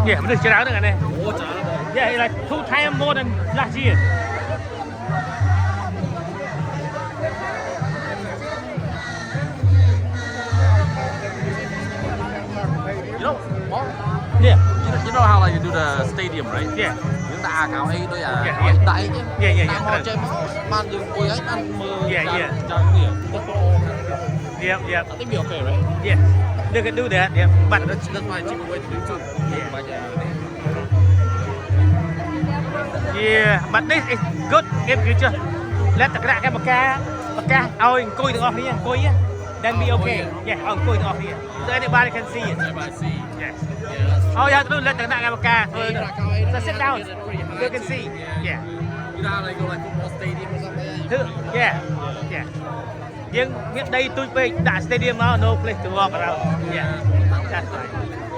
Yeah, mình được chơi đá nữa này. Ủa trời ơi. Yeah, like 2 times more than last year. You know, Mark, Yeah, you know how like you do the stadium, right? yeah, Chúng ta cáo ấy đôi Yeah, nói yeah. đại chứ. Yeah, yeah, Ta yeah. mò chơi man dừng cuối ấy ăn mơ. Yeah, yeah. Cho những gì? yeah, yeah, I think be okay, right? yeah. They can do that. Yeah, but That's my cheaper way to do too. yeah, but this is good in future. Let the crack cái bạc ca, ôi coi được off here, coi á, then be okay. Yeah, coi được off here, so anybody can see it. Everybody see. Yes. Yeah, Oh yeah, do let the crack cái bạc ca, so sit down, that's you can see. Yeah. You know how they go like football stadium or something? Thứ, yeah, yeah. Nhưng hiện đây tôi về đã stadium now, no place to walk around. Yeah, that's right.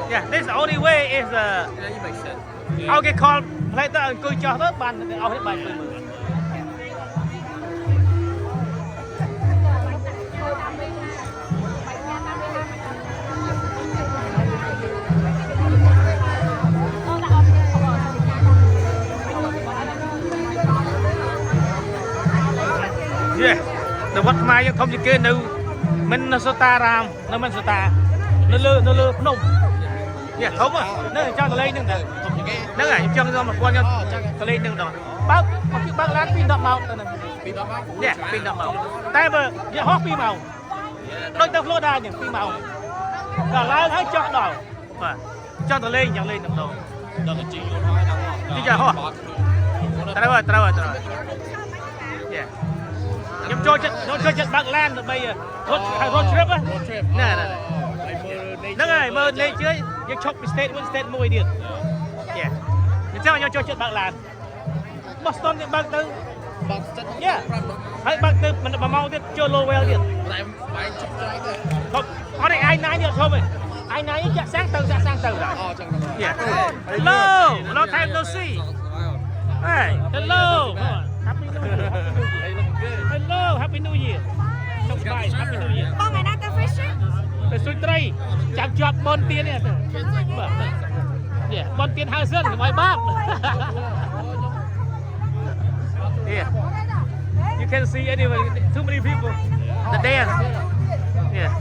Yeah, this the only way is Yeah, you make sense. I'll get called later cười cho hết bàn,เอาhết bàn tôi mượn. Yeah, แต่วัดខ្មែរយើងធំជាងគេនៅMinnesota Ram នៅ Minnesota នៅលើភ្នំ Yeah ធំហ្នឹងចង់កន្លែងហ្នឹងដែរ Không như cái. ហ្នឹងហើយខ្ញុំចង់មកគាត់ខ្ញុំកន្លែងហ្នឹងដល់បើកឡានពី10ម៉ោងទៅហ្នឹង Bị đó bác. Yeah ពី10ម៉ោងតែបើយកហោះ2ម៉ោងដូចទៅ Florida អញ្ចឹង2ម៉ោងដល់ឡើងហើយចុះដល់បាទចង់ទៅលេងយ៉ាងលេងហ្នឹងដល់ Đó là chị luôn thôi đang ngọt. Chị chào họ. ត្រូវហើយ Yeah ខ្ញុំចូលចិត្តបើកឡានដើម្បីរត់ trip ណា Road trip. ណែ Like mơ nature. ហ្នឹងហើយមើលលេងជឿយើងឈប់ពី state មួយ state មួយទៀត Yeah អញ្ចឹងខ្ញុំចូលចិត្តបើកឡាន Boston គេបើកទៅ Bác chất. Yeah ហើយបើកទៅមិន1ម៉ោងទៀតចូល Lowell ទៀត Lại bay chụp cho anh thôi. អត់ឯងណាទៀតឈប់ឯងឯងណាចាក់សាំងទៅដែរ Chẳng là. Yeah Hello long time no see Hey hello Happy New Year Hello Happy New Year ចុងបាយ Happy New Year បងឯណាទៅ fishing ទៅសុយត្រីចាំជាប់បនទៀននេះទៅបាទនេះបនទៀនហៅសិនកុំឲ្យបាប Yeah you can see anyway too many people the dance Yeah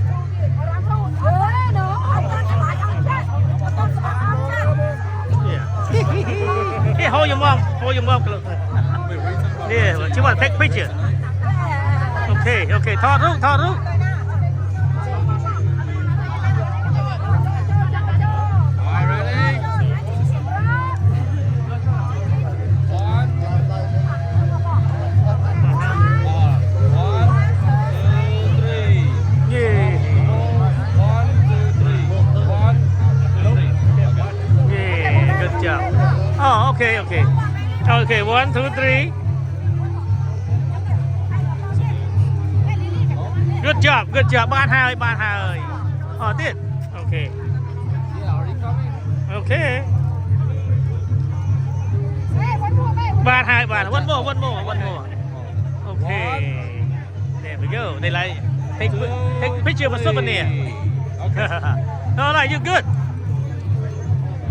Yeah Hey hold your mom close Yeah you want to take picture Okay ថតរូបAlright, ready? One. One, two, three. Yeah One, two, three. One, two, three. Yeah good job Oh okay 1 2 3 Good job បានហើយអូទៀត Okay Yeah, already coming. Okay បានហើយone more Okay There we go they like take picture for souvenir Okay. No you good